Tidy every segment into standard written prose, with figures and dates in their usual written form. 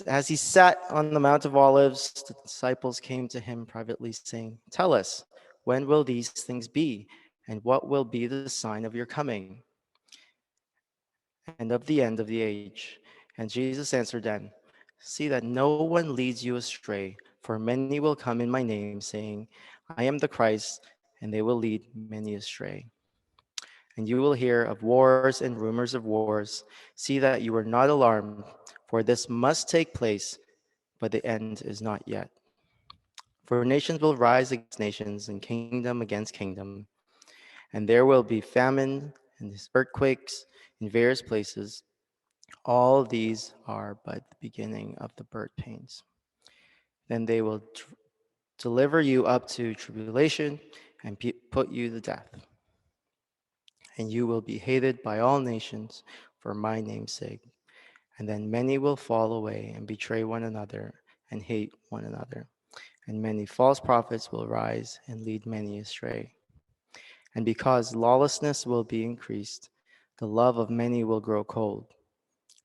As he sat on the Mount of Olives, the disciples came to him privately, saying, "Tell us, when will these things be? And what will be the sign of your coming and of the end of the age?" And Jesus answered them, "See that no one leads you astray, for many will come in my name, saying, 'I am the Christ,' and they will lead many astray. And you will hear of wars and rumors of wars. See that you are not alarmed, for this must take place, but the end is not yet. For nations will rise against nations, and kingdom against kingdom, and there will be famine and earthquakes in various places. All these are but the beginning of the birth pains. Then they will deliver you up to tribulation and put you to death. And you will be hated by all nations for my name's sake. And then many will fall away and betray one another and hate one another. And many false prophets will rise and lead many astray. And because lawlessness will be increased, the love of many will grow cold.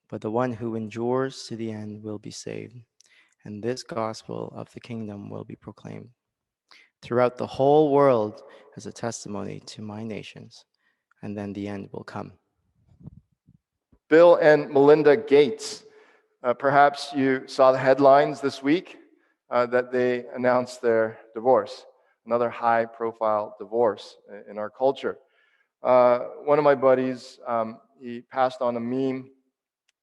But the one who endures to the end will be saved. And this gospel of the kingdom will be proclaimed throughout the whole world as a testimony to my nations. And then the end will come. Bill and Melinda Gates. Perhaps you saw the headlines this week that they announced their divorce, another high-profile divorce in our culture. One of my buddies, he passed on a meme.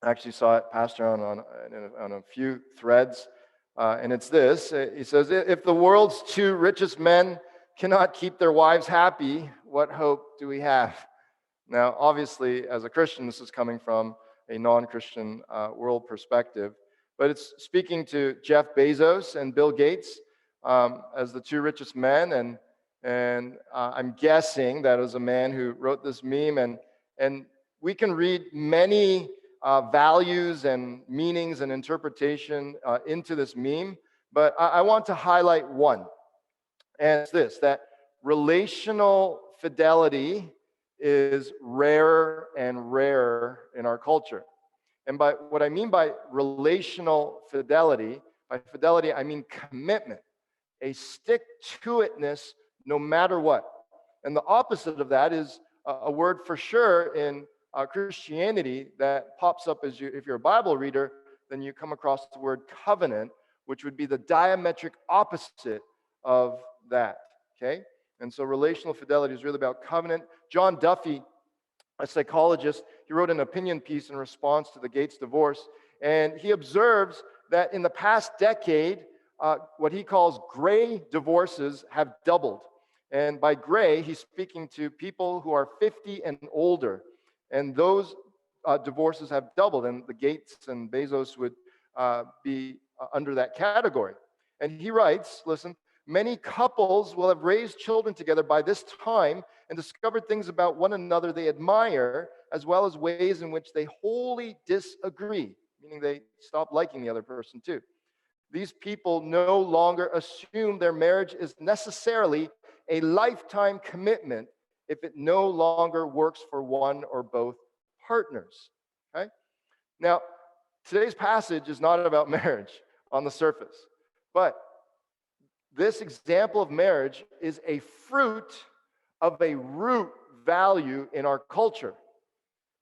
I actually saw it passed around on a few threads, and it's this. He says, "If the world's two richest men cannot keep their wives happy, what hope do we have?" Now, obviously, as a Christian, this is coming from a non-Christian world perspective, but it's speaking to Jeff Bezos and Bill Gates as the two richest men, and I'm guessing that was a man who wrote this meme, and we can read many values and meanings and interpretation into this meme, but I want to highlight one, and it's this: that relational fidelity is rarer and rarer in our culture. And by what I mean by relational fidelity, by fidelity I mean commitment, a stick-to-itness no matter what. And the opposite of that is a word for sure in Christianity that pops up as if you're a Bible reader, then you come across the word covenant, which would be the diametric opposite of that, okay? And so relational fidelity is really about covenant. John Duffy, a psychologist, he wrote an opinion piece in response to the Gates divorce, and he observes that in the past decade, what he calls gray divorces have doubled. And by gray, he's speaking to people who are 50 and older, and those divorces have doubled, and the Gates and Bezos would be under that category. And he writes, listen, "Many couples will have raised children together by this time and discovered things about one another they admire, as well as ways in which they wholly disagree," meaning they stop liking the other person too. "These people no longer assume their marriage is necessarily a lifetime commitment if it no longer works for one or both partners." Okay? Now, today's passage is not about marriage on the surface, but this example of marriage is a fruit of a root value in our culture.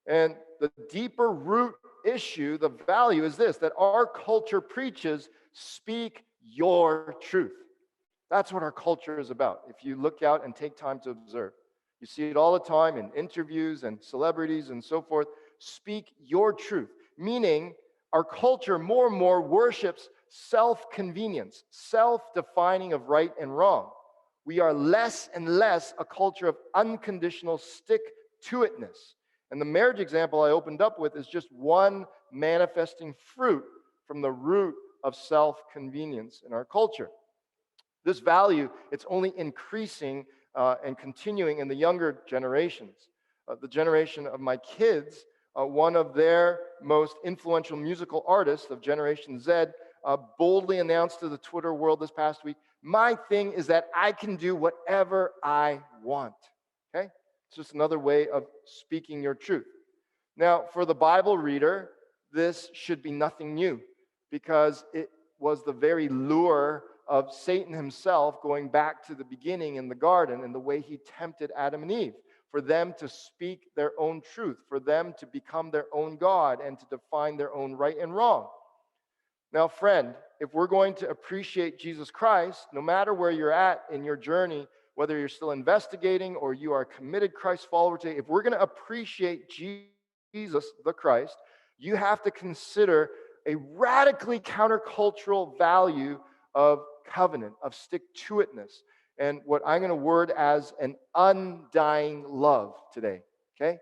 And the deeper root issue, the value is this, that our culture preaches, speak your truth. That's what our culture is about. If you look out and take time to observe, you see it all the time in interviews and celebrities and so forth. Speak your truth, meaning our culture more and more worships self-convenience, self-defining of right and wrong. We are less and less a culture of unconditional stick-to-itness. And the marriage example I opened up with is just one manifesting fruit from the root of self-convenience in our culture. This value, it's only increasing and continuing in the younger generations. The generation of my kids, one of their most influential musical artists of Generation Z boldly announced to the Twitter world this past week, "My thing is that I can do whatever I want." Okay? It's just another way of speaking your truth. Now, for the Bible reader, this should be nothing new. because it was the very lure of Satan himself going back to the beginning in the garden and the way he tempted Adam and Eve, for them to speak their own truth, for them to become their own God and to define their own right and wrong. Now, friend, if we're going to appreciate Jesus Christ, no matter where you're at in your journey, whether you're still investigating or you are a committed Christ follower today, if we're going to appreciate Jesus the Christ, you have to consider a radically countercultural value of covenant, of stick-to-itness, and what I'm going to word as an undying love today, okay?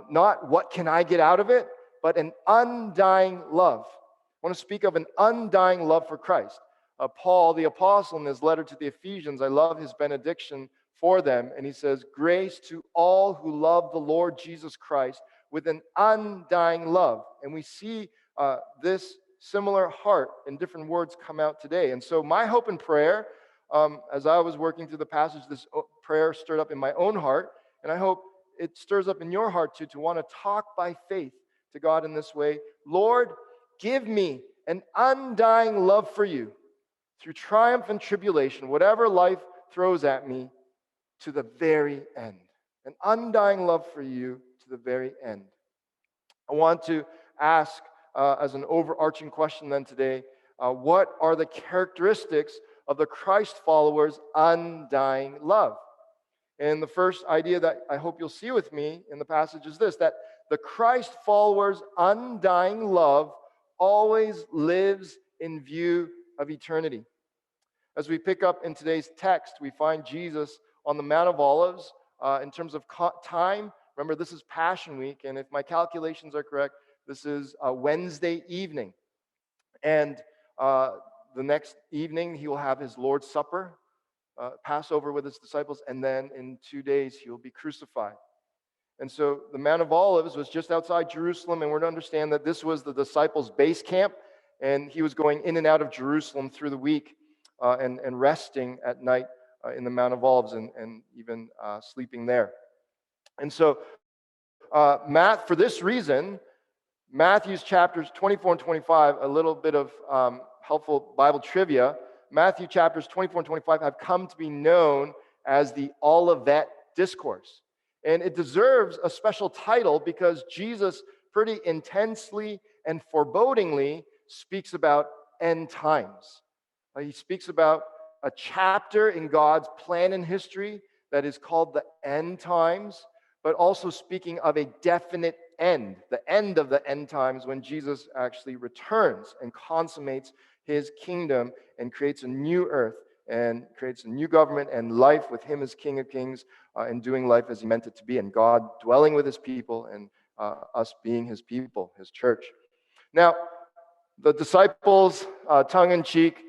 Not what can I get out of it, but an undying love. I want to speak of an undying love for Christ. Paul, the apostle, in his letter to the Ephesians, I love his benediction for them, and he says, "Grace to all who love the Lord Jesus Christ with an undying love." And we see this similar heart in different words come out today. And so my hope and prayer, as I was working through the passage, this prayer stirred up in my own heart, and I hope it stirs up in your heart too, to want to talk by faith to God in this way. Lord, give me an undying love for you through triumph and tribulation, whatever life throws at me, to the very end. An undying love for you to the very end. I want to ask as an overarching question then today, what are the characteristics of the Christ followers' undying love? And the first idea that I hope you'll see with me in the passage is this, that the Christ followers' undying love always lives in view of eternity. As we pick up in today's text, we find Jesus on the Mount of Olives. In terms of time, remember this is Passion Week, and if my calculations are correct, this is Wednesday evening. And the next evening, he will have his Lord's Supper, Passover with his disciples, and then in 2 days, he will be crucified. And so the Mount of Olives was just outside Jerusalem, and we're to understand that this was the disciples' base camp, and he was going in and out of Jerusalem through the week and resting at night in the Mount of Olives and even sleeping there. And so for this reason, Matthew's chapters 24 and 25, a little bit of helpful Bible trivia, Matthew chapters 24 and 25 have come to be known as the Olivet Discourse. And it deserves a special title because Jesus pretty intensely and forebodingly speaks about end times. He speaks about a chapter in God's plan in history that is called the end times, but also speaking of a definite end, the end of the end times when Jesus actually returns and consummates his kingdom and creates a new earth and creates a new government and life with him as King of Kings and doing life as he meant it to be, and God dwelling with his people and us being his people, his church. Now, the disciples, tongue-in-cheek,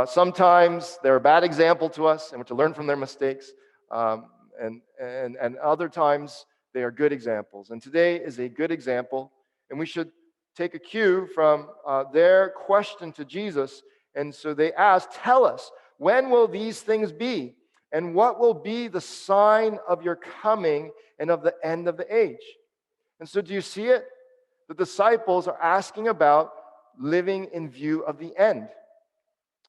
sometimes they're a bad example to us and we're to learn from their mistakes, and other times they are good examples. And today is a good example, and we should take a cue from their question to Jesus. And so they ask, "Tell us, when will these things be? And what will be the sign of your coming and of the end of the age?" And so do you see it? The disciples are asking about living in view of the end.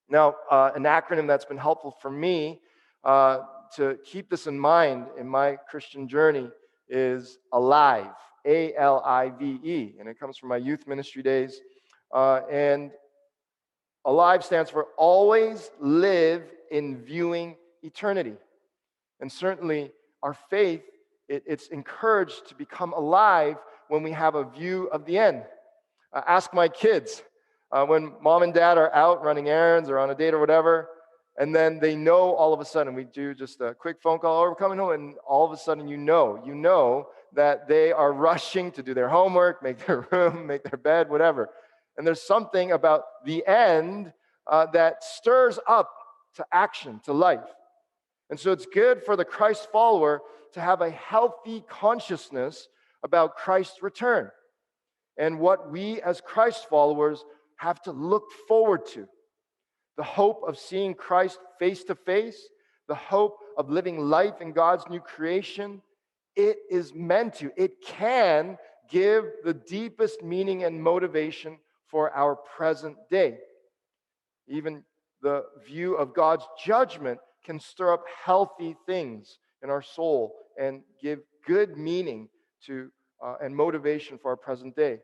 Now, an acronym that's been helpful for me to keep this in mind in my Christian journey is ALIVE, ALIVE, and it comes from my youth ministry days. And ALIVE stands for always live in viewing eternity. And certainly our faith, it's encouraged to become alive when we have a view of the end. Ask my kids when mom and dad are out running errands or on a date or whatever, and then they know all of a sudden, we do just a quick phone call, "Oh, we're coming home," and all of a sudden you know that they are rushing to do their homework, make their room, make their bed, whatever. And there's something about the end that stirs up to action, to life. And so it's good for the Christ follower to have a healthy consciousness about Christ's return and what we as Christ followers have to look forward to. The hope of seeing Christ face to face, the hope of living life in God's new creation, it can give the deepest meaning and motivation for our present day. Even the view of God's judgment can stir up healthy things in our soul and give good meaning to and motivation for our present day.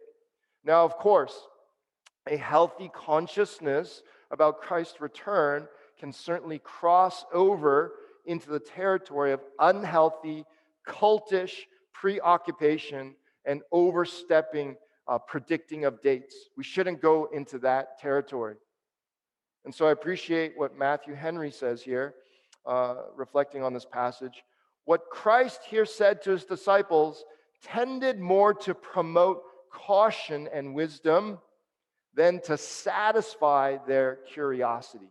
Now, of course, a healthy consciousness about Christ's return can certainly cross over into the territory of unhealthy, cultish preoccupation and overstepping, predicting of dates. We shouldn't go into that territory. And so I appreciate what Matthew Henry says here, reflecting on this passage. What Christ here said to his disciples tended more to promote caution and wisdom than to satisfy their curiosity,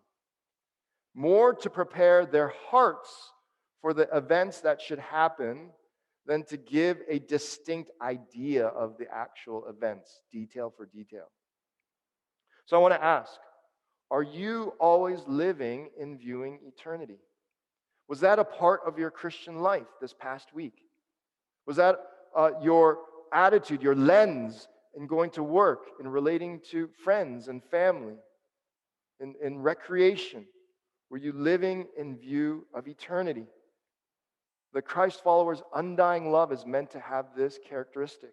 more to prepare their hearts for the events that should happen than to give a distinct idea of the actual events, detail for detail. So I want to ask, are you always living in viewing eternity? Was that a part of your Christian life this past week? Was that your attitude, your lens in going to work, in relating to friends and family, in recreation? Were you living in view of eternity? The Christ followers' undying love is meant to have this characteristic.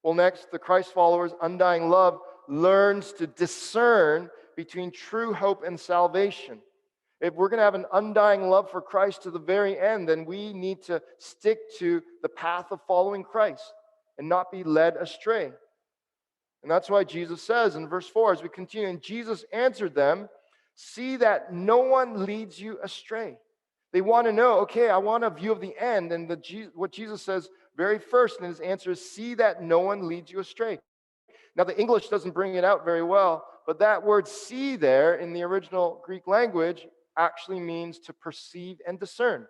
Well, next, the Christ followers' undying love learns to discern between true hope and salvation. If we're going to have an undying love for Christ to the very end, then we need to stick to the path of following Christ and not be led astray. And that's why Jesus says in verse 4, as we continue, and Jesus answered them, "See that no one leads you astray." They want to know, okay, I want a view of the end. And what Jesus says very first in his answer is, "See that no one leads you astray." Now, the English doesn't bring it out very well, but that word see there in the original Greek language actually means to perceive and discern.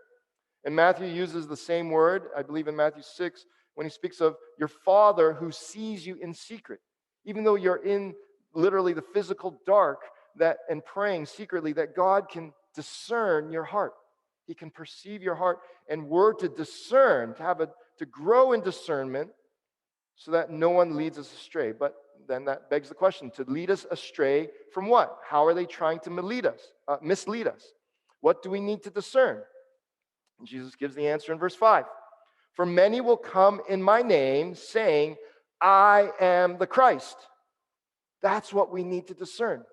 And Matthew uses the same word, I believe in Matthew 6, when he speaks of your Father who sees you in secret. Even though you're in literally the physical dark and praying secretly, that God can discern your heart. He can perceive your heart, and we're to discern, to grow in discernment so that no one leads us astray. But then that begs the question, to lead us astray from what? How are they trying to mislead us? What do we need to discern? And Jesus gives the answer in verse 5. For many will come in my name, saying, I am the Christ. That's what we need to discern.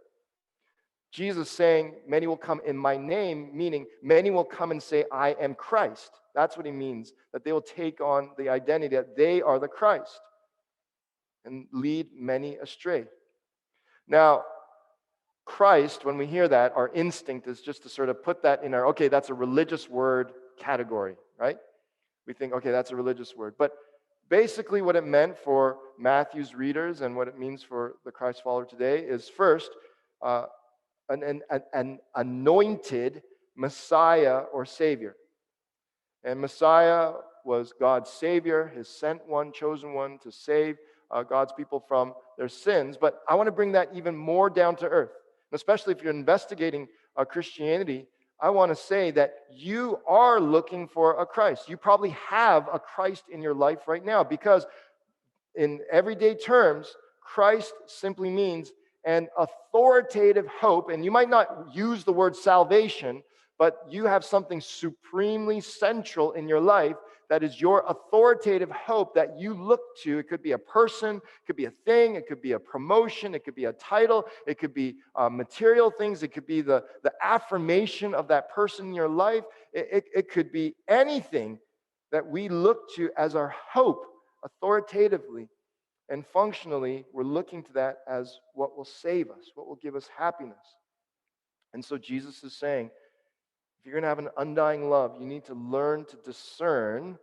Jesus saying, many will come in my name, meaning many will come and say, I am Christ. That's what he means, that they will take on the identity that they are the Christ and lead many astray. Now, Christ, when we hear that, our instinct is just to sort of put that in our, okay, that's a religious word category, right? We think, okay, that's a religious word. But basically what it meant for Matthew's readers and what it means for the Christ follower today is first, an anointed Messiah or Savior. And Messiah was God's Savior, his sent one, chosen one to save God's people from their sins. But I want to bring that even more down to earth. Especially if you're investigating Christianity, I want to say that you are looking for a Christ. You probably have a Christ in your life right now, because in everyday terms, Christ simply means an authoritative hope. And you might not use the word salvation, but you have something supremely central in your life that is your authoritative hope that you look to. It could be a person, it could be a thing, it could be a promotion, it could be a title, it could be material things, it could be the affirmation of that person in your life. It could be anything that we look to as our hope authoritatively. And functionally, we're looking to that as what will save us, what will give us happiness. And so Jesus is saying, if you're going to have an undying love, you need to learn to discern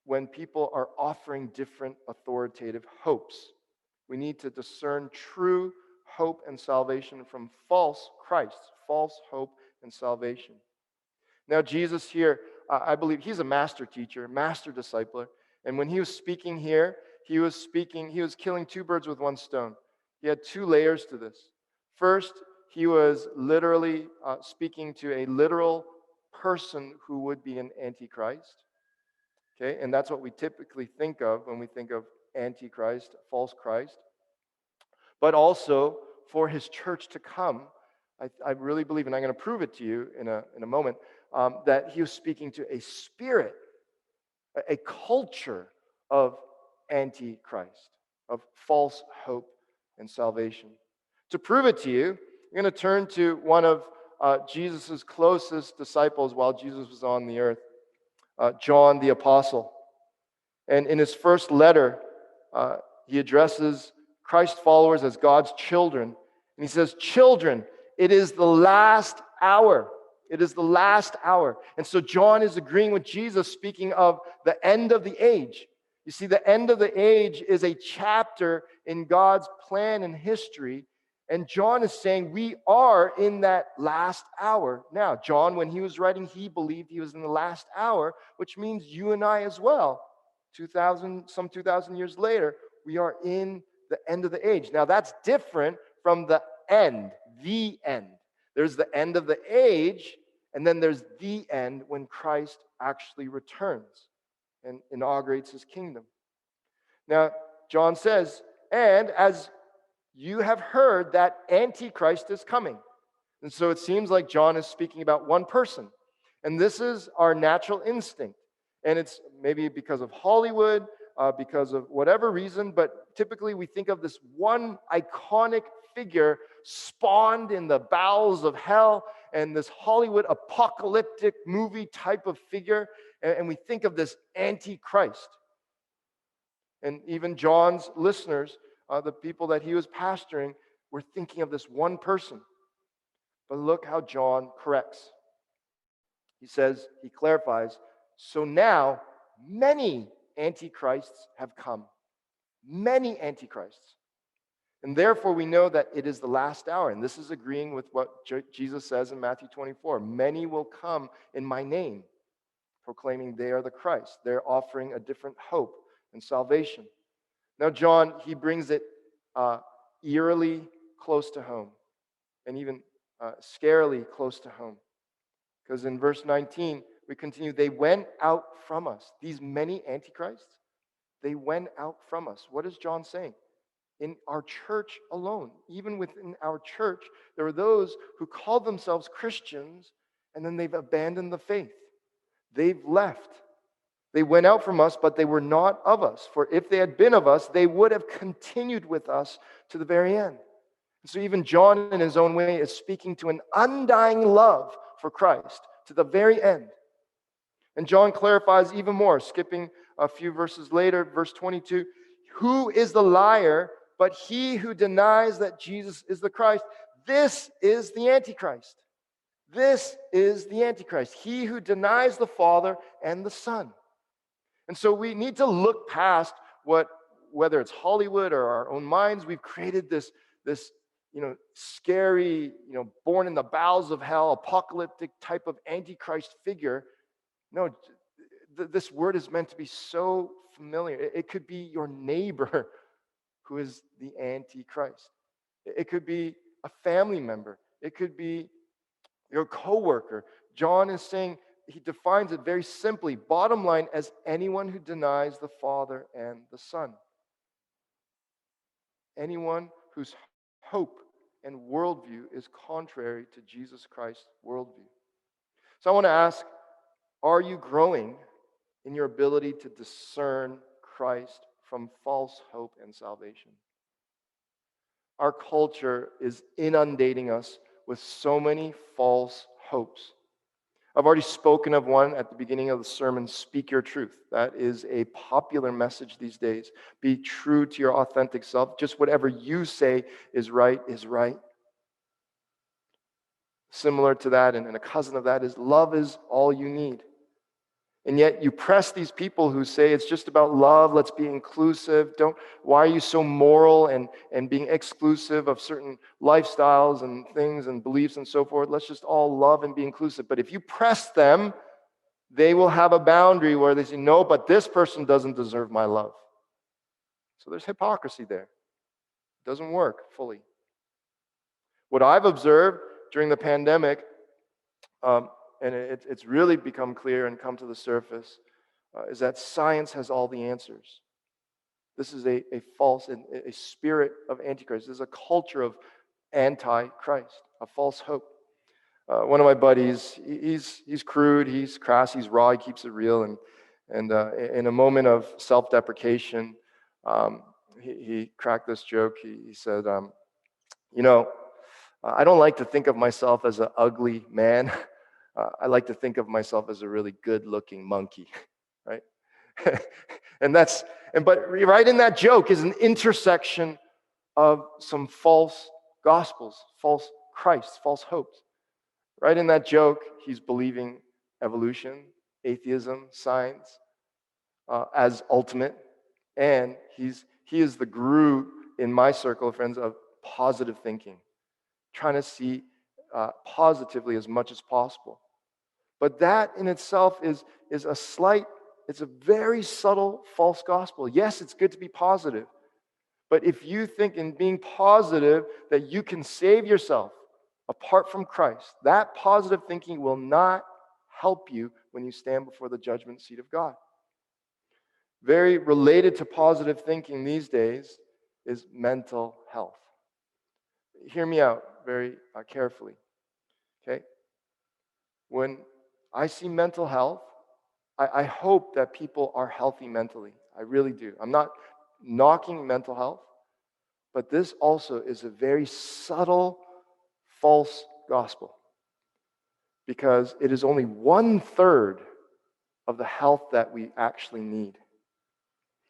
when people are offering different authoritative hopes. We need to discern true hope and salvation from false Christ, false hope and salvation. Now, Jesus here, I believe he's a master teacher, master discipler. And when he was speaking here, he was killing two birds with one stone. He had two layers to this. First, he was literally speaking to a literal person who would be an antichrist. Okay, and that's what we typically think of when we think of Antichrist, false Christ. But also for his church to come, I really believe, and I'm going to prove it to you in a moment, that he was speaking to a spirit, a culture of Antichrist, of false hope and salvation. To prove it to you, I'm going to turn to one of Jesus' closest disciples while Jesus was on the earth, John the Apostle. And in his first letter, he addresses Christ followers as God's children. And he says, "Children, it is the last hour. It is the last hour." And so John is agreeing with Jesus, speaking of the end of the age. You see, the end of the age is a chapter in God's plan and history. And John is saying we are in that last hour. Now, John, when he was writing, he believed he was in the last hour, which means you and I as well. 2,000 years later, we are in the end of the age. Now, that's different from the end, the end. There's the end of the age, and then there's the end when Christ actually returns and inaugurates his kingdom. Now, John says, "And as you have heard that Antichrist is coming." And so it seems like John is speaking about one person. And this is our natural instinct. And it's maybe because of Hollywood, because of whatever reason, but typically we think of this one iconic figure spawned in the bowels of hell and this Hollywood apocalyptic movie type of figure. And we think of this Antichrist. And even John's listeners, the people that he was pastoring, were thinking of this one person. But look how John corrects. He says, he clarifies, "So now many antichrists have come." Many antichrists. And therefore we know that it is the last hour. And this is agreeing with what Jesus says in Matthew 24. "Many will come in my name, proclaiming they are the Christ." They're offering a different hope and salvation. Now, John, he brings it eerily close to home, and even scarily close to home. Because in verse 19, we continue, "They went out from us." These many antichrists, they went out from us. What is John saying? In our church alone, even within our church, there are those who call themselves Christians, and then they've abandoned the faith. They've left. They went out from us, but they were not of us. For if they had been of us, they would have continued with us to the very end. And so even John, in his own way, is speaking to an undying love for Christ to the very end. And John clarifies even more, skipping a few verses later, verse 22, "Who is the liar but he who denies that Jesus is the Christ? This is the Antichrist." This is the Antichrist, he who denies the Father and the Son. And so we need to look past whether it's Hollywood or our own minds, we've created this scary, born in the bowels of hell, apocalyptic type of Antichrist figure. No, this word is meant to be so familiar. It could be your neighbor who is the Antichrist. It could be a family member. It could be your coworker. John is saying, he defines it very simply, bottom line, as anyone who denies the Father and the Son. Anyone whose hope and worldview is contrary to Jesus Christ's worldview. So I want to ask, are you growing in your ability to discern Christ from false hope and salvation? Our culture is inundating us with so many false hopes. I've already spoken of one at the beginning of the sermon, "Speak your truth." That is a popular message these days. Be true to your authentic self. Just whatever you say is right is right. Similar to that, and a cousin of that is, love is all you need. And yet you press these people who say it's just about love, let's be inclusive. Why are you so moral and being exclusive of certain lifestyles and things and beliefs and so forth? Let's just all love and be inclusive. But if you press them, they will have a boundary where they say, "No, but this person doesn't deserve my love." So there's hypocrisy there. It doesn't work fully. What I've observed during the pandemic, and it's really become clear and come to the surface, is that science has all the answers. This is a false and a spirit of Antichrist. This is a culture of anti-Christ, a false hope. One of my buddies, he's crude, he's crass, he's raw, he keeps it real, and in a moment of self-deprecation, um, he cracked this joke. He said, you know, I don't like to think of myself as an ugly man. I like to think of myself as a really good-looking monkey, right? and that's but right in that joke is an intersection of some false gospels, false Christ, false hopes. Right in that joke, he's believing evolution, atheism, science as ultimate, and he is the guru in my circle of friends of positive thinking, trying to see positively as much as possible. But that in itself is a slight, it's a very subtle false gospel. Yes, it's good to be positive. But if you think in being positive that you can save yourself apart from Christ, that positive thinking will not help you when you stand before the judgment seat of God. Very related to positive thinking these days is mental health. Hear me out very carefully. Okay? When I see mental health, I hope that people are healthy mentally. I really do. I'm not knocking mental health, but this also is a very subtle false gospel because it is only 1/3 of the health that we actually need.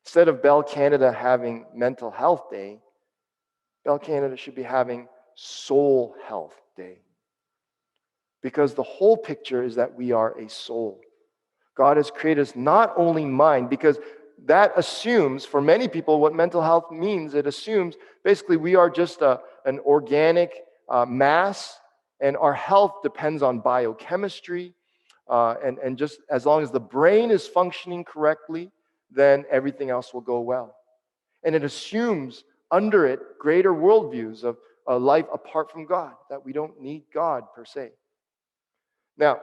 Instead of Bell Canada having Mental Health Day, Bell Canada should be having Soul Health Day. Because the whole picture is that we are a soul. God has created us not only mind, because that assumes, for many people, what mental health means. It assumes basically we are just an organic mass, and our health depends on biochemistry. And just as long as the brain is functioning correctly, then everything else will go well. And it assumes under it greater worldviews of a life apart from God, that we don't need God per se. Now,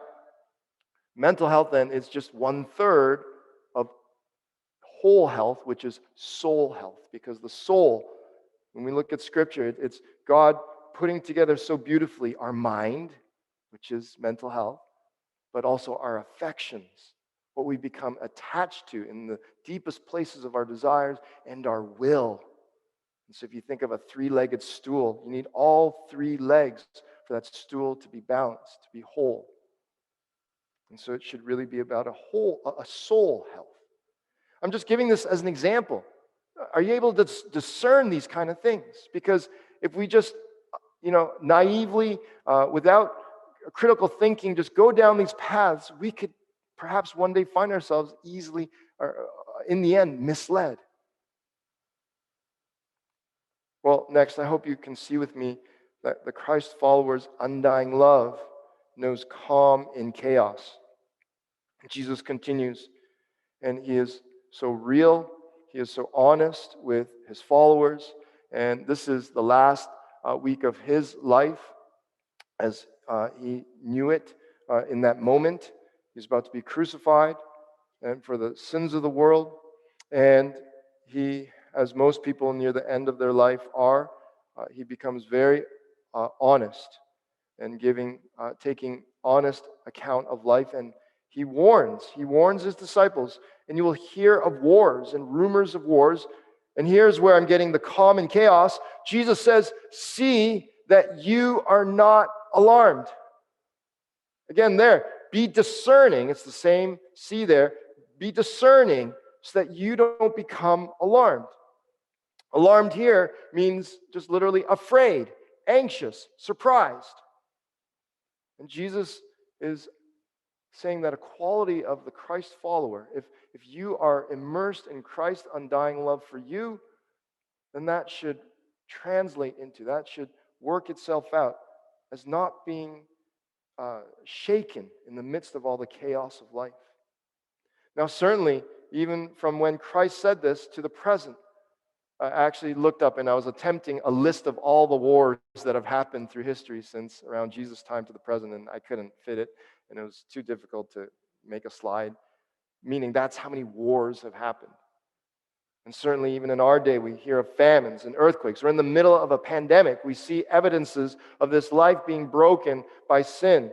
mental health then is just 1/3 of whole health, which is soul health, because the soul, when we look at scripture, it's God putting together so beautifully our mind, which is mental health, but also our affections, what we become attached to in the deepest places of our desires, and our will. And so if you think of a three-legged stool, you need all three legs for that stool to be balanced, to be whole. And so it should really be about a soul health. I'm just giving this as an example. Are you able to discern these kind of things? Because if we just, naively, without critical thinking, just go down these paths, we could perhaps one day find ourselves easily, or in the end, misled. Well, next, I hope you can see with me that the Christ follower's undying love knows calm in chaos. Jesus continues, and he is so real, he is so honest with his followers, and this is the last week of his life as he knew it in that moment. He's about to be crucified and for the sins of the world, and he, as most people near the end of their life are, he becomes very honest and taking honest account of life, and he warns his disciples, and you will hear of wars and rumors of wars. And here's where I'm getting the calm and chaos. Jesus says, see that you are not alarmed. Again, there, be discerning. It's the same see there. Be discerning so that you don't become alarmed. Alarmed here means just literally afraid, anxious, surprised. And Jesus is saying that a quality of the Christ follower, if you are immersed in Christ's undying love for you, then that should that should work itself out as not being shaken in the midst of all the chaos of life. Now, certainly, even from when Christ said this to the present, I actually looked up and I was attempting a list of all the wars that have happened through history since around Jesus' time to the present, and I couldn't fit it, and it was too difficult to make a slide. meaning that's how many wars have happened. And certainly, even in our day, we hear of famines and earthquakes. We're in the middle of a pandemic. We see evidences of this life being broken by sin.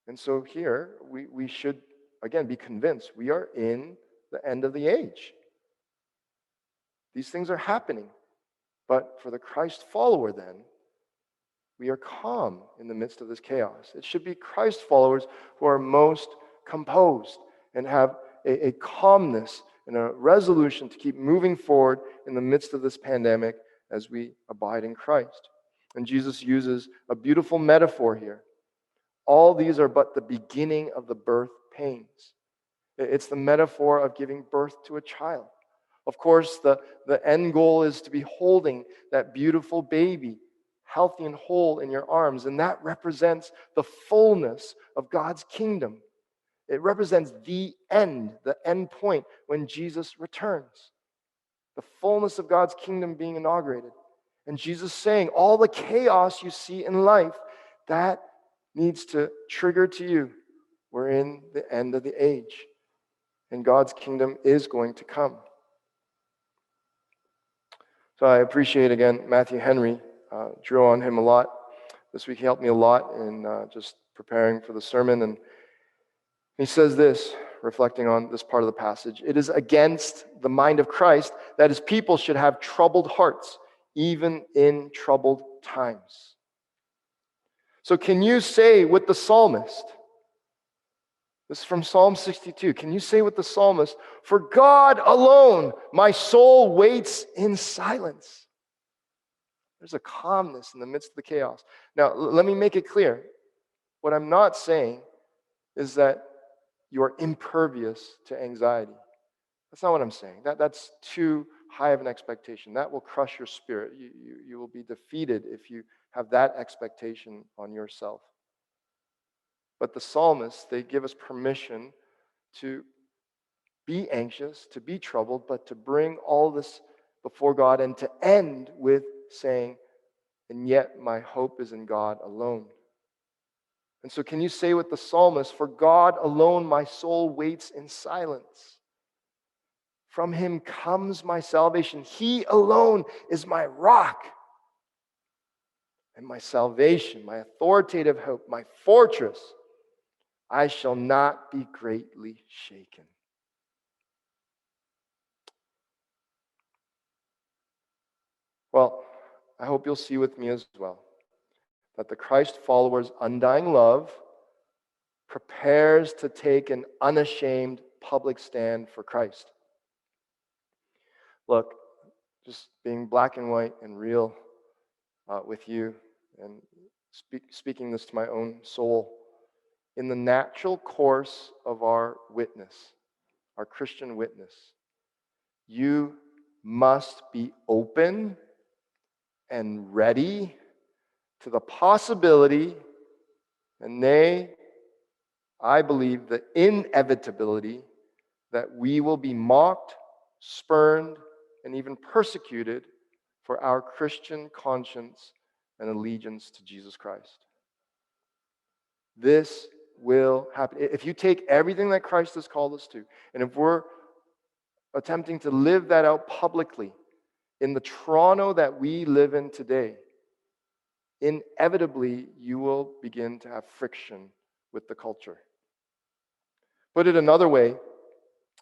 And so here, we should, again, be convinced we are in the end of the age. These things are happening. But for the Christ follower, then, we are calm in the midst of this chaos. It should be Christ followers who are most composed and have a calmness and a resolution to keep moving forward in the midst of this pandemic as we abide in Christ. And Jesus uses a beautiful metaphor here. All these are but the beginning of the birth pains. It's the metaphor of giving birth to a child. Of course, the end goal is to be holding that beautiful baby, healthy and whole in your arms, and that represents the fullness of God's kingdom. It represents the end point when Jesus returns. The fullness of God's kingdom being inaugurated. And Jesus saying, all the chaos you see in life, that needs to trigger to you. We're in the end of the age, and God's kingdom is going to come. So I appreciate, again, Matthew Henry. Drew on him a lot. This week he helped me a lot in just preparing for the sermon. And he says this, reflecting on this part of the passage: it is against the mind of Christ that his people should have troubled hearts, even in troubled times. So can you say with the psalmist, this is from Psalm 62, can you say with the psalmist, for God alone my soul waits in silence? There's a calmness in the midst of the chaos. Now, let me make it clear. What I'm not saying is that you are impervious to anxiety. That's not what I'm saying. That's too high of an expectation. That will crush your spirit. You will be defeated if you have that expectation on yourself. But the psalmists, they give us permission to be anxious, to be troubled, but to bring all this before God and to end with saying, and yet my hope is in God alone. And so can you say with the psalmist, for God alone my soul waits in silence. From him comes my salvation. He alone is my rock and my salvation, my authoritative hope, my fortress. I shall not be greatly shaken. Well, I hope you'll see with me as well that the Christ follower's undying love prepares to take an unashamed public stand for Christ. Look, just being black and white and real with you and speaking this to my own soul, in the natural course of our witness, our Christian witness, you must be open and ready to the possibility, and nay, I believe the inevitability, that we will be mocked, spurned, and even persecuted for our Christian conscience and allegiance to Jesus Christ. This will happen. If you take everything that Christ has called us to, and if we're attempting to live that out publicly in the Toronto that we live in today, inevitably you will begin to have friction with the culture. Put it another way,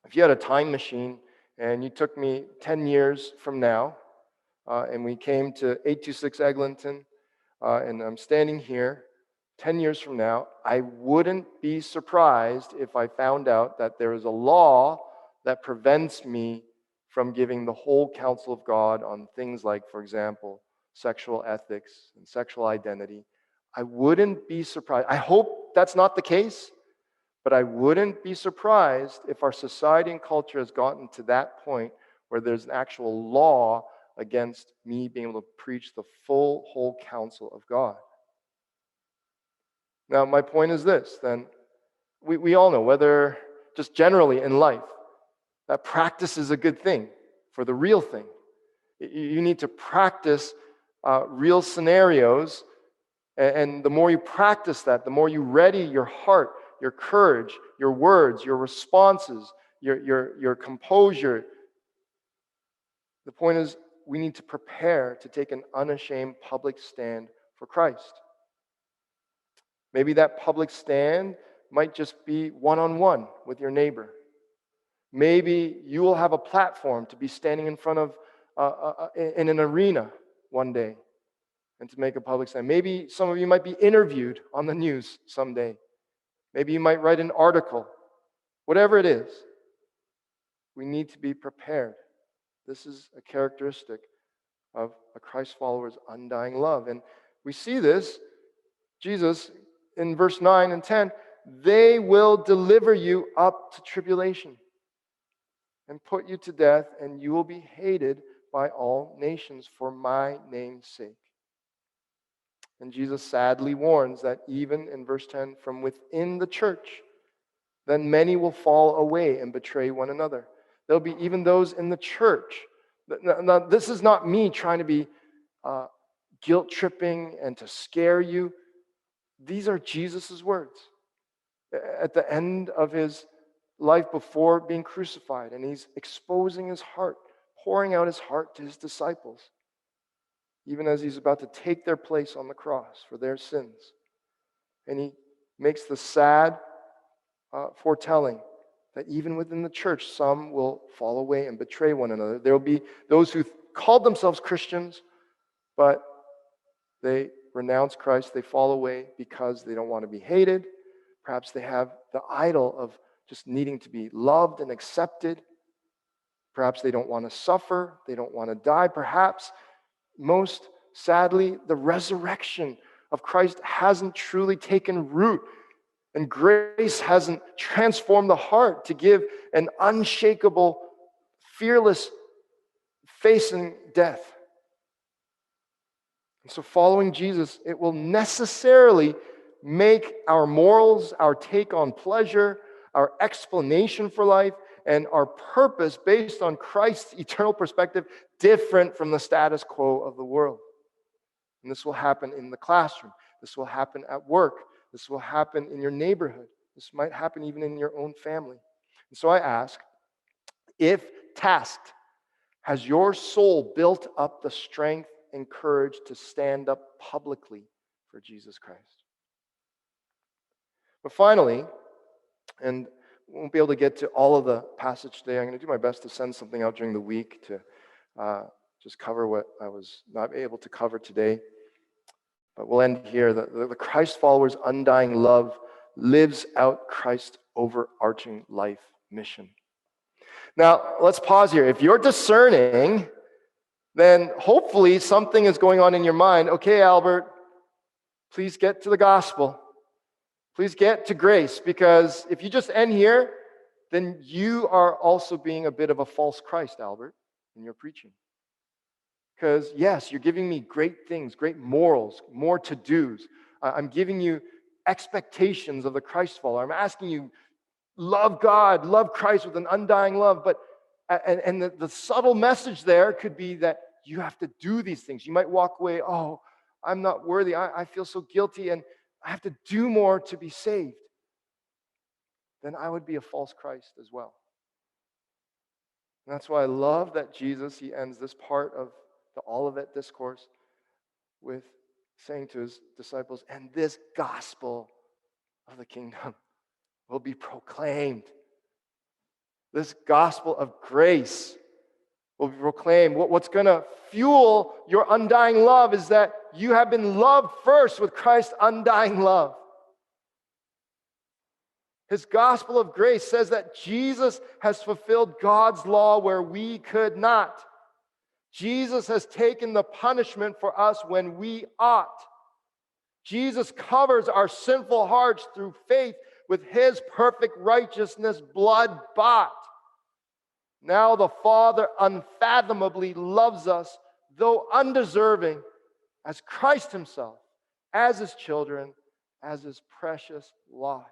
if you had a time machine and you took me 10 years from now, and we came to 826 Eglinton, and I'm standing here 10 years from now, I wouldn't be surprised if I found out that there is a law that prevents me from giving the whole counsel of God on things like, for example, sexual ethics and sexual identity. I wouldn't be surprised. I hope that's not the case, but I wouldn't be surprised if our society and culture has gotten to that point where there's an actual law against me being able to preach the full, whole counsel of God. Now, my point is this, then. We all know, whether just generally in life, that practice is a good thing for the real thing. You need to practice real scenarios, and the more you practice that, the more you ready your heart your courage, your words, your responses, your composure. The point is, we need to prepare to take an unashamed public stand for Christ. Maybe that public stand might just be one-on-one with your neighbor. Maybe you will have a platform to be standing in front of in an arena one day and to make a public stand. Maybe some of you might be interviewed on the news someday. Maybe you might write an article. Whatever it is, we need to be prepared. This is a characteristic of a Christ follower's undying love. And we see this, Jesus, in verse 9 and 10, they will deliver you up to tribulation and put you to death, and you will be hated by all nations for my name's sake. And Jesus sadly warns that even in verse 10, from within the church, then many will fall away and betray one another. There'll be even those in the church. Now, this is not me trying to be guilt-tripping and to scare you. These are Jesus' words at the end of his life before being crucified, and he's exposing his heart, pouring out his heart to his disciples, even as he's about to take their place on the cross for their sins. And he makes the sad foretelling that even within the church, some will fall away and betray one another. There will be those who called themselves Christians, but they renounce Christ. They fall away because they don't want to be hated. Perhaps they have the idol of just needing to be loved and accepted. Perhaps they don't want to suffer. They don't want to die. Perhaps, most sadly, the resurrection of Christ hasn't truly taken root, and grace hasn't transformed the heart to give an unshakable, fearless facing death. And so following Jesus, it will necessarily make our morals, our take on pleasure, our explanation for life, and our purpose based on Christ's eternal perspective different from the status quo of the world. And this will happen in the classroom. This will happen at work. This will happen in your neighborhood. This might happen even in your own family. And so I ask, if tasked, has your soul built up the strength and courage to stand up publicly for Jesus Christ? But finally, and we won't be able to get to all of the passage today. I'm going to do my best to send something out during the week to just cover what I was not able to cover today. But we'll end here. The Christ follower's undying love lives out Christ's overarching life mission. Now, let's pause here. If you're discerning, then hopefully something is going on in your mind. Okay, Albert, please get to the gospel. Please get to grace, because if you just end here, then you are also being a bit of a false Christ, Albert, in your preaching. Because, yes, you're giving me great things, great morals, more to-dos. I'm giving you expectations of the Christ follower. I'm asking you, love God, love Christ with an undying love. But and the subtle message there could be that you have to do these things. You might walk away, oh, I'm not worthy. I feel so guilty, and I have to do more to be saved. Then I would be a false Christ as well. And that's why I love that Jesus, he ends this part of the Olivet Discourse with saying to his disciples, and this gospel of the kingdom will be proclaimed. This gospel of grace will be proclaimed. What's going to fuel your undying love is that you have been loved first with Christ's undying love. His gospel of grace says that Jesus has fulfilled God's law where we could not. Jesus has taken the punishment for us when we ought. Jesus covers our sinful hearts through faith with his perfect righteousness, blood bought. Now the Father unfathomably loves us, though undeserving, as Christ himself, as his children, as his precious lot.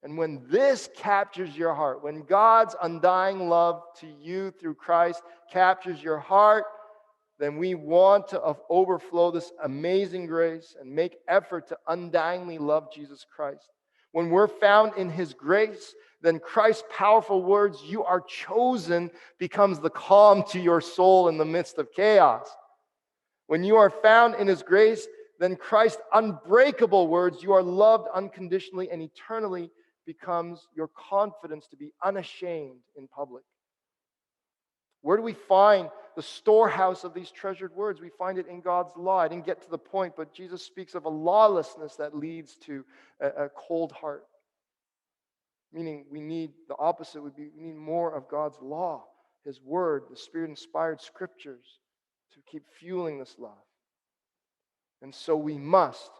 And when this captures your heart, when God's undying love to you through Christ captures your heart, then we want to overflow this amazing grace and make effort to undyingly love Jesus Christ. When we're found in his grace, then Christ's powerful words, "You are chosen," becomes the calm to your soul in the midst of chaos. When you are found in his grace, then Christ's unbreakable words, "You are loved unconditionally and eternally," becomes your confidence to be unashamed in public. Where do we find the storehouse of these treasured words? We find it in God's law. I didn't get to the point, but Jesus speaks of a lawlessness that leads to a cold heart. Meaning we need, the opposite would be, we need more of God's law, his word, the spirit-inspired scriptures to keep fueling this love. And so we must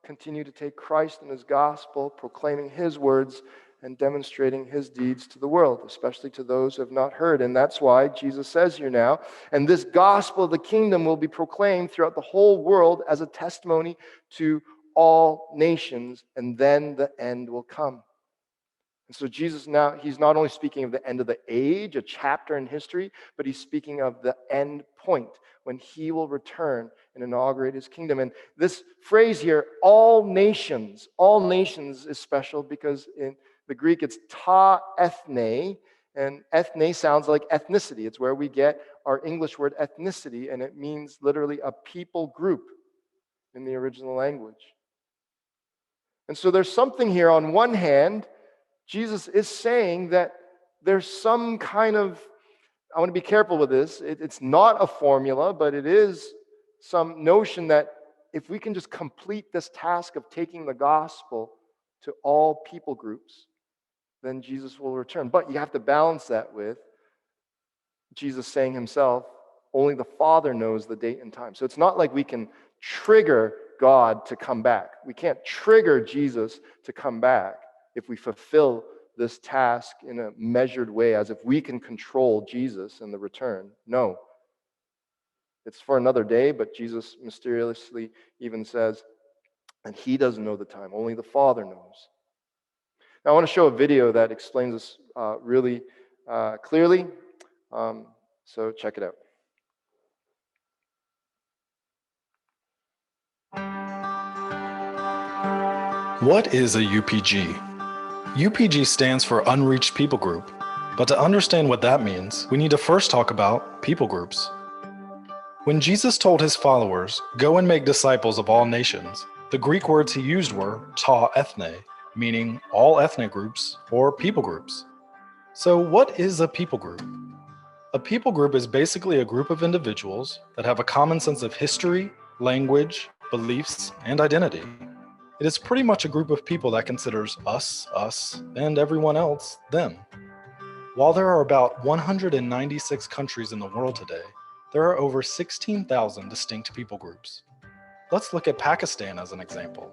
continue to take Christ and his gospel, proclaiming his words and demonstrating his deeds to the world, especially to those who have not heard. And that's why Jesus says here now, "And this gospel of the kingdom will be proclaimed throughout the whole world as a testimony to all nations, and then the end will come." And so Jesus now, he's not only speaking of the end of the age, a chapter in history, but he's speaking of the end point when he will return and inaugurate his kingdom. And this phrase here, all nations is special because in the Greek it's ta ethne, and ethne sounds like ethnicity. It's where we get our English word ethnicity, and it means literally a people group in the original language. And so there's something here on one hand. Jesus is saying that there's some kind of, I want to be careful with this, it's not a formula, but it is some notion that if we can just complete this task of taking the gospel to all people groups, then Jesus will return. But you have to balance that with Jesus saying himself, only the Father knows the date and time. So it's not like we can trigger God to come back. We can't trigger Jesus to come back if we fulfill this task in a measured way, as if we can control Jesus and the return. No. It's for another day, but Jesus mysteriously even says, and he doesn't know the time, only the Father knows. Now, I want to show a video that explains this really clearly. So check it out. What is a UPG? UPG stands for Unreached People Group, but to understand what that means, we need to first talk about people groups. When Jesus told his followers, "Go and make disciples of all nations," the Greek words he used were ta ethne, meaning all ethnic groups or people groups. So what is a people group? A people group is basically a group of individuals that have a common sense of history, language, beliefs, and identity. It is pretty much a group of people that considers us, and everyone else, them. While there are about 196 countries in the world today, there are over 16,000 distinct people groups. Let's look at Pakistan as an example.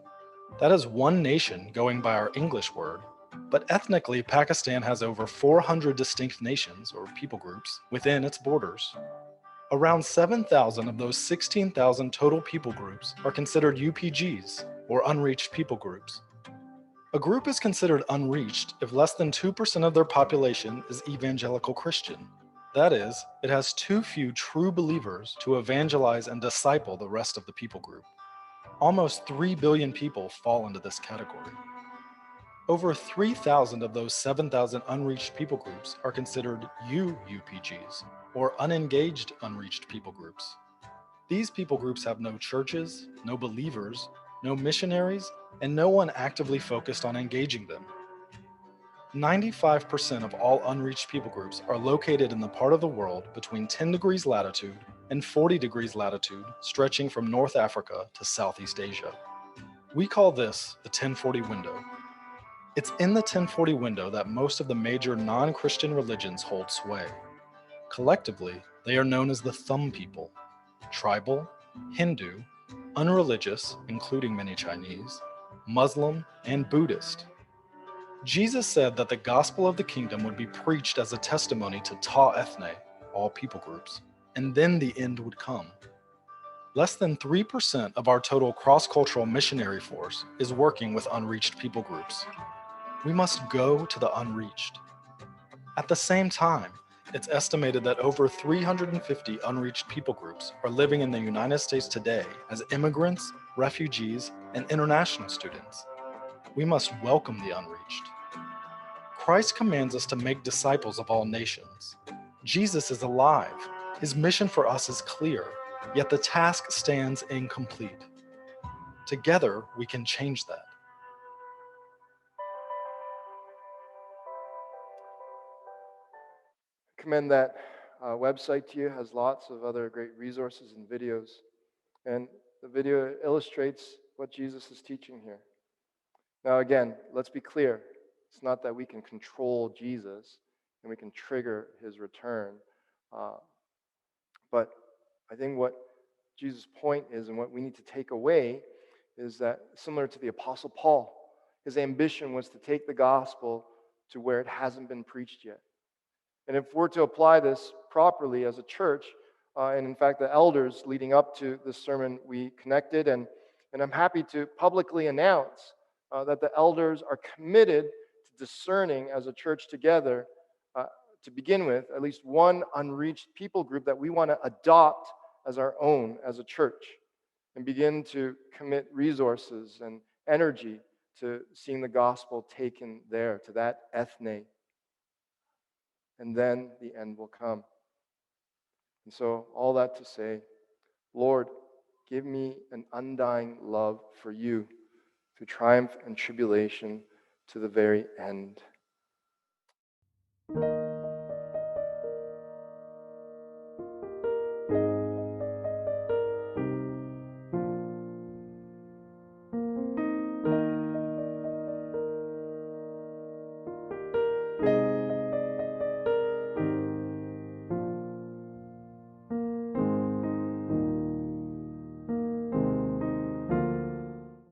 That is one nation going by our English word, but ethnically Pakistan has over 400 distinct nations or people groups within its borders. Around 7,000 of those 16,000 total people groups are considered UPGs, or unreached people groups. A group is considered unreached if less than 2% of their population is evangelical Christian. That is, it has too few true believers to evangelize and disciple the rest of the people group. Almost 3 billion people fall into this category. Over 3,000 of those 7,000 unreached people groups are considered UPGs, or unengaged unreached people groups. These people groups have no churches, no believers, no missionaries, and no one actively focused on engaging them. 95% of all unreached people groups are located in the part of the world between 10 degrees latitude and 40 degrees latitude, stretching from North Africa to Southeast Asia. We call this the 1040 window. It's in the 1040 window that most of the major non-Christian religions hold sway. Collectively, they are known as the Thumb people: tribal, Hindu, unreligious, including many Chinese, Muslim, and Buddhist. Jesus said that the gospel of the kingdom would be preached as a testimony to ta ethne, all people groups, and then the end would come. Less than 3% of our total cross-cultural missionary force is working with unreached people groups. We must go to the unreached. At the same time, it's estimated that over 350 unreached people groups are living in the United States today as immigrants, refugees, and international students. We must welcome the unreached. Christ commands us to make disciples of all nations. Jesus is alive. His mission for us is clear, yet the task stands incomplete. Together, we can change that. I commend that website to you. It has lots of other great resources and videos. And the video illustrates what Jesus is teaching here. Now, again, let's be clear. It's not that we can control Jesus and we can trigger his return. Uh, but I think what Jesus' point is and what we need to take away is that, similar to the Apostle Paul, his ambition was to take the gospel to where it hasn't been preached yet. And if we're to apply this properly as a church, and in fact, the elders leading up to this sermon, we connected, and I'm happy to publicly announce that the elders are committed to discerning as a church together, uh, to begin with, at least one unreached people group that we want to adopt as our own as a church and begin to commit resources and energy to seeing the gospel taken there, to that ethne. And then the end will come. And so, all that to say, Lord, give me an undying love for you through triumph and tribulation to the very end.